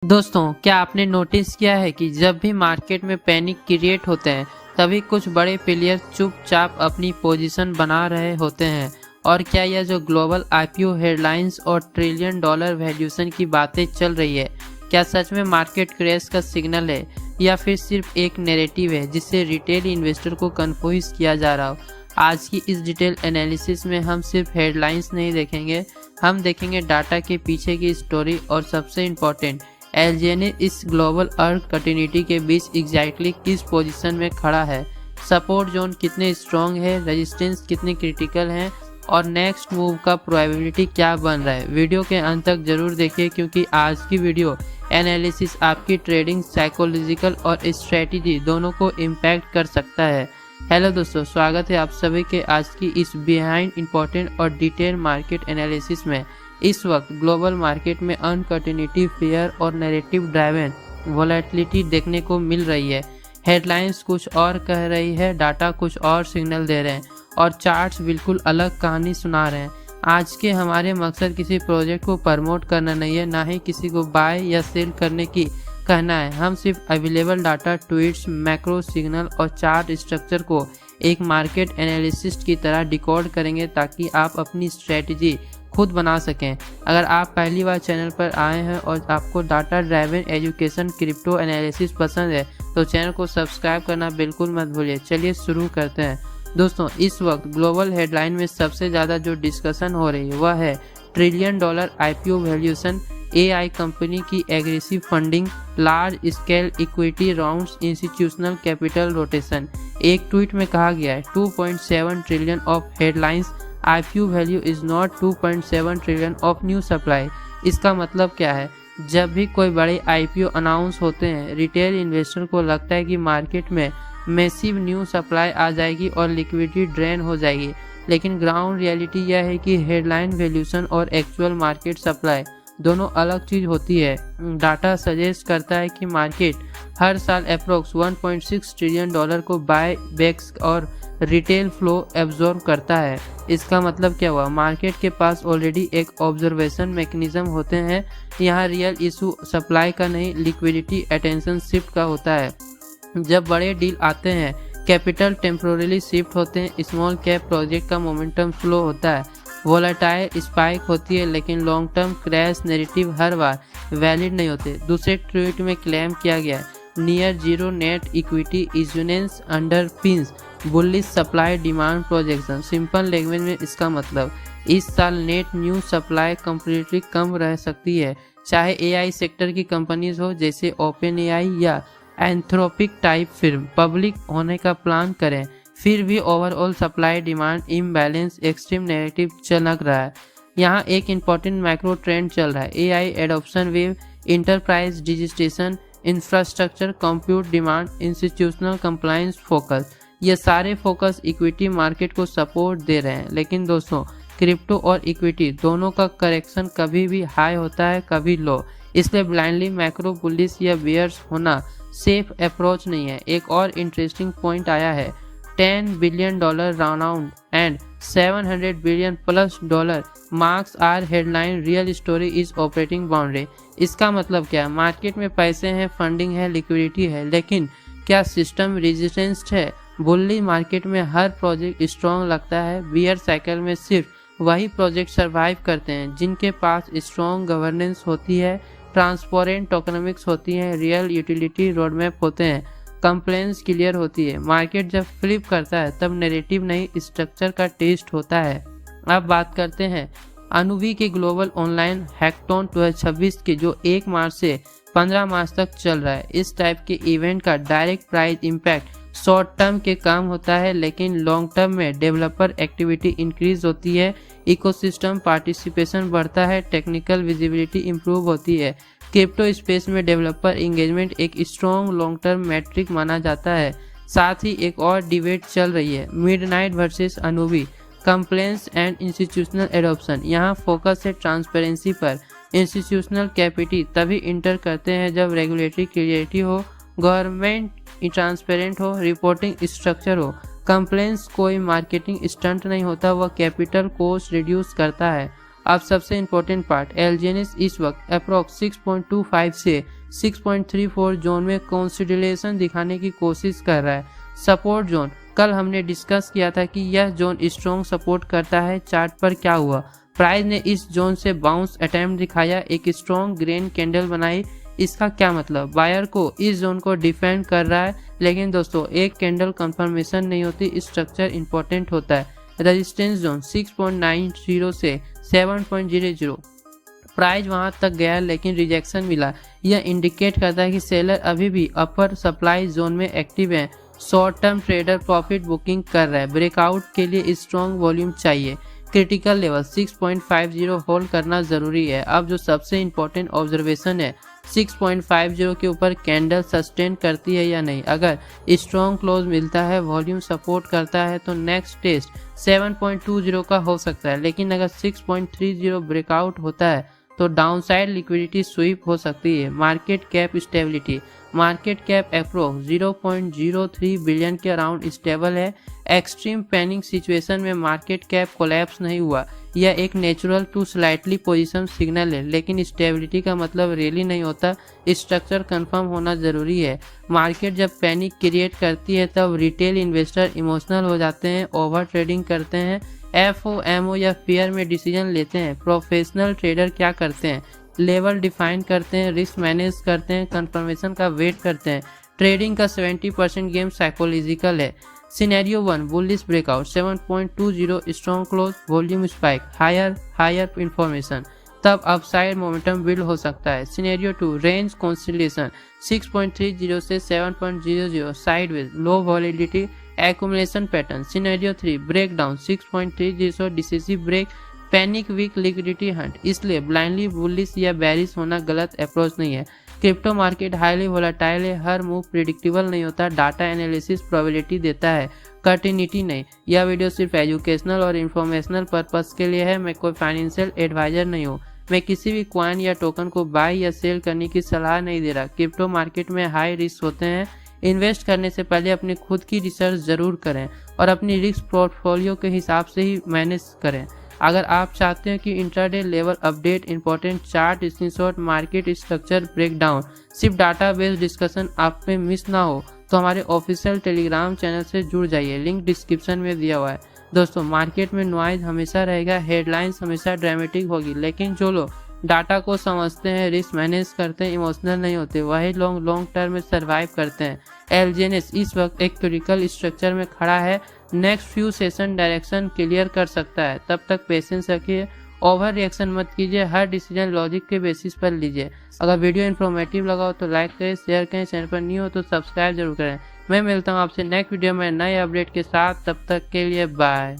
दोस्तों, क्या आपने नोटिस किया है कि जब भी मार्केट में पैनिक क्रिएट होते हैं तभी कुछ बड़े प्लेयर चुपचाप अपनी पोजीशन बना रहे होते हैं। और क्या यह जो ग्लोबल आईपीओ हेडलाइंस और ट्रिलियन डॉलर वैल्यूएशन की बातें चल रही है, क्या सच में मार्केट क्रैश का सिग्नल है या फिर सिर्फ एक नैरेटिव है जिससे रिटेल इन्वेस्टर को कन्फ्यूज किया जा रहा हो। आज की इस डिटेल एनालिसिस में हम सिर्फ हेडलाइंस नहीं देखेंगे, हम देखेंगे डाटा के पीछे की स्टोरी और सबसे इम्पोर्टेंट एलजीएनए इस ग्लोबल अर्थ कंटिन्यूटी के बीच एग्जैक्टली किस पोजीशन में खड़ा है, सपोर्ट जोन कितने स्ट्रॉन्ग है, रेजिस्टेंस कितने क्रिटिकल हैं और नेक्स्ट मूव का प्रोबेबिलिटी क्या बन रहा है। वीडियो के अंत तक जरूर देखिए क्योंकि आज की वीडियो एनालिसिस आपकी ट्रेडिंग, साइकोलॉजिकल और स्ट्रेटेजी दोनों को इम्पैक्ट कर सकता है। हेलो दोस्तों, स्वागत है आप सभी के आज की इस बिहाइंड इंपॉर्टेंट और डिटेल मार्केट एनालिसिस में। इस वक्त ग्लोबल मार्केट में अनकंटिन्यूटी, फेयर और नैरेटिव ड्राइवन वोलेटिलिटी देखने को मिल रही है। हेडलाइंस कुछ और कह रही है, डाटा कुछ और सिग्नल दे रहे हैं और चार्ट्स बिल्कुल अलग कहानी सुना रहे हैं। आज के हमारे मकसद किसी प्रोजेक्ट को प्रमोट करना नहीं है, ना ही किसी को बाय या सेल करने की कहना है। हम सिर्फ available data, tweets, macro signal और चार्ट स्ट्रक्चर को एक मार्केट एनालिसिस्ट की तरह डिकोड करेंगे ताकि आप अपनी स्ट्रेटजी खुद बना सकें। अगर आप पहली बार चैनल पर आए हैं और आपको data driven education, crypto analysis पसंद है तो चैनल को सब्सक्राइब करना बिल्कुल मत भूलिए। चलिए शुरू करते हैं। दोस्तों, इस वक्त ग्लोबल हेडलाइन में सबसे ज़्यादा जो डिस्कशन हो रही है वह है trillion dollar IPO valuation, AI company की aggressive funding, large scale equity rounds, institutional capital rotation. एक ट्वीट में कहा गया है 2.7 trillion of headlines IPO value is not 2.7 trillion of new supply. इसका मतलब क्या है? जब भी कोई बड़े IPO अनाउंस होते हैं, रिटेल इन्वेस्टर को लगता है कि मार्केट में मैसिव न्यू सप्लाई आ जाएगी और लिक्विडिटी ड्रेन हो जाएगी, लेकिन ग्राउंड रियलिटी यह है कि हेडलाइन वैल्यूएशन और एक्चुअल मार्केट सप्लाई दोनों अलग चीज होती है। डाटा सजेस्ट करता है कि मार्केट हर साल अप्रोक्स 1.6 ट्रिलियन डॉलर को बाय बैक्स और रिटेल फ्लो एब्जॉर्ब करता है। इसका मतलब क्या हुआ? मार्केट के पास ऑलरेडी एक ऑब्जर्वेशन मैकेनिज्म होते हैं। यहाँ रियल इशू सप्लाई का नहीं, लिक्विडिटी अटेंशन शिफ्ट का होता है। जब बड़े डील आते हैं, कैपिटल टेम्पोरली शिफ्ट होते हैं, स्मॉल कैप प्रोजेक्ट का मोमेंटम फ्लो होता है, वोलेटाइल स्पाइक होती है, लेकिन लॉन्ग टर्म क्रैश नैरेटिव हर बार वैलिड नहीं होते। दूसरे ट्वीट में क्लेम किया गया है near zero net equity issuance underpins bullish supply demand projection. Simple language में इसका मतलब इस साल नेट न्यू सप्लाई कम्प्लीटली कम रह सकती है, चाहे एआई सेक्टर की कंपनीज हो जैसे ओपन एआई या एंथ्रोपिक टाइप फिल्म पब्लिक होने का प्लान करें। फिर भी overall supply demand imbalance extreme narrative चल रहा है। यहाँ एक इम्पॉर्टेंट मैक्रो ट्रेंड चल रहा है, AI adoption wave, enterprise digitation, infrastructure compute demand, institutional compliance focus. ये सारे फोकस इक्विटी मार्केट को सपोर्ट दे रहे हैं, लेकिन दोस्तों क्रिप्टो और इक्विटी दोनों का करेक्शन कभी भी हाई होता है, कभी लो। इसलिए ब्लाइंडली मैक्रो बुलिश या बियर्स होना सेफ अप्रोच नहीं है। एक और इंटरेस्टिंग पॉइंट आया है, $10 billion round and $700 billion plus dollar marks are headline real story is operating boundary. इसका मतलब क्या है? मार्केट में पैसे हैं, फंडिंग है, लिक्विडिटी है, लेकिन क्या सिस्टम रेजिस्टेंस है? बुल्ली मार्केट में हर प्रोजेक्ट स्ट्रॉन्ग लगता है, बियर साइकिल में सिर्फ वही प्रोजेक्ट सर्वाइव करते हैं जिनके पास स्ट्रॉन्ग गवर्नेंस होती है, ट्रांसपेरेंट टोकनॉमिक्स होती है, रियल यूटिलिटी रोडमैप होते हैं, कंप्लेंस क्लियर होती है। मार्केट जब फ्लिप करता है तब नैरेटिव नहीं, स्ट्रक्चर का टेस्ट होता है। अब बात करते हैं अनुवी के ग्लोबल ऑनलाइन हैकथॉन 2026 के, जो 1 मार्च से 15 मार्च तक चल रहा है। इस टाइप के इवेंट का direct price impact short term के काम होता है, लेकिन लॉन्ग टर्म में डेवलपर एक्टिविटी इंक्रीज होती है, इकोसिस्टम पार्टिसिपेशन बढ़ता है, टेक्निकल विजिबिलिटी इंप्रूव होती है। क्रिप्टो स्पेस में डेवलपर इंगेजमेंट एक स्ट्रॉन्ग लॉन्ग टर्म मैट्रिक माना जाता है। साथ ही एक और डिबेट चल रही है, मिडनाइट वर्सेस अनुवी, कंप्लेंस एंड इंस्टीट्यूशनल एडॉप्शन। यहाँ फोकस है ट्रांसपेरेंसी पर। इंस्टीट्यूशनल कैपिटल तभी इंटर करते हैं जब रेगुलेटरी क्लियरिटी हो, गवर्नमेंट ट्रांसपेरेंट हो, रिपोर्टिंग स्ट्रक्चर हो। कंप्लेंस कोई मार्केटिंग स्टंट नहीं होता, वह कैपिटल कॉस्ट रिड्यूस करता है। अब सबसे इम्पोर्टेंट पार्ट, एलजीएनएस इस वक्त अप्रॉक्स 6.25 से 6.34 जोन में कंसोलिडेशन दिखाने की कोशिश कर रहा है। सपोर्ट जोन, कल हमने डिस्कस किया था कि यह जोन स्ट्रॉन्ग सपोर्ट करता है। चार्ट पर क्या हुआ, प्राइस ने इस जोन से बाउंस अटेम्प्ट दिखाया, एक स्ट्रॉन्ग ग्रीन कैंडल बनाई। इसका क्या मतलब, बायर को इस जोन को डिफेंड कर रहा है, लेकिन दोस्तों एक कैंडल कंफर्मेशन नहीं होती, स्ट्रक्चर इंपॉर्टेंट होता है। रेजिस्टेंस जोन 6.90 से 7.00, प्राइस वहां तक गया लेकिन रिजेक्शन मिला। यह इंडिकेट करता है कि सेलर अभी भी अपर सप्लाई जोन में एक्टिव है। Short term trader profit booking कर रहा है। ब्रेकआउट के लिए स्ट्रॉन्ग वॉल्यूम चाहिए। क्रिटिकल लेवल 6.50 होल्ड करना जरूरी है। अब जो सबसे इम्पोर्टेंट ऑब्जर्वेशन है, 6.50 के ऊपर कैंडल सस्टेन करती है या नहीं। अगर स्ट्रॉन्ग क्लोज मिलता है, वॉल्यूम सपोर्ट करता है, तो नेक्स्ट टेस्ट 7.20 का हो सकता है। लेकिन अगर 6.30 ब्रेकआउट होता है तो डाउनसाइड लिक्विडिटी स्वीप हो सकती है। Market cap stability, market cap approx 0.03 billion के अराउंड स्टेबल है। एक्सट्रीम पैनिक सिचुएशन में मार्केट कैप कोलैप्स नहीं हुआ, यह एक natural to slightly position signal है। लेकिन स्टेबिलिटी का मतलब रैली नहीं होता, स्ट्रक्चर कंफर्म होना जरूरी है। मार्केट जब पैनिक क्रिएट करती है तब रिटेल इन्वेस्टर इमोशनल हो जाते हैं, ओवर ट्रेडिंग करते हैं, एफओएमओ या फियर में डिसीजन लेते हैं। प्रोफेशनल ट्रेडर क्या करते हैं, लेवल डिफाइन करते हैं, रिस्क मैनेज करते हैं, कंफर्मेशन का वेट करते हैं। ट्रेडिंग का 70% गेम साइकोलॉजिकल है। Scenario 1, bullish breakout 7.20 strong close, volume spike, higher information, तब अपसाइड मोमेंटम बिल्ड हो सकता है। सिनेरियो 2, रेंज कंसोलिडेशन 6.30 से 7.00 sideways, low volatility, accumulation pattern. Scenario 3, breakdown 6.30 decisive break, panic weak liquidity hunt. इसलिए blindly bullish या bearish होना गलत approach नहीं है। क्रिप्टो मार्केट हाईली वोलेटाइल है, हर मूव प्रिडिक्टेबल नहीं होता। डाटा एनालिसिस प्रोबेबिलिटी देता है, कंटिन्यूटी नहीं। यह वीडियो सिर्फ एजुकेशनल और इन्फॉर्मेशनल पर्पस के लिए है। मैं कोई फाइनेंशियल एडवाइजर नहीं हूँ। मैं किसी भी कॉइन या टोकन को बाय या सेल करने की सलाह नहीं दे रहा। क्रिप्टो मार्केट में हाई रिस्क होते हैं। इन्वेस्ट करने से पहले अपनी खुद की रिसर्च जरूर करें और अपनी रिस्क पोर्टफोलियो के हिसाब से ही मैनेज करें। अगर आप चाहते हैं कि intraday level update, important chart screenshot, market structure breakdown, सिर्फ डाटा बेस्ड डिस्कशन आप पे मिस ना हो, तो हमारे ऑफिशियल टेलीग्राम चैनल से जुड़ जाइए, लिंक डिस्क्रिप्शन में दिया हुआ है। दोस्तों, मार्केट में नॉइज हमेशा रहेगा, हेडलाइंस हमेशा ड्रामेटिक होगी, लेकिन जो लोग डाटा को समझते हैं, रिस्क मैनेज करते हैं, इमोशनल नहीं होते, वही लोग लॉन्ग टर्म में सर्वाइव करते हैं। एलजीएनएस इस वक्त एक क्रिटिकल स्ट्रक्चर में खड़ा है। Next few session direction clear कर सकता है, तब तक पेशेंस रखिए, ओवर रिएक्शन मत कीजिए, हर डिसीजन लॉजिक के बेसिस पर लीजिए। अगर वीडियो इन्फॉर्मेटिव लगा हो तो लाइक करें, शेयर करें, चैनल पर न्यू हो तो सब्सक्राइब जरूर करें। मैं मिलता हूँ आपसे नेक्स्ट वीडियो में नए अपडेट के साथ, तब तक के लिए बाय।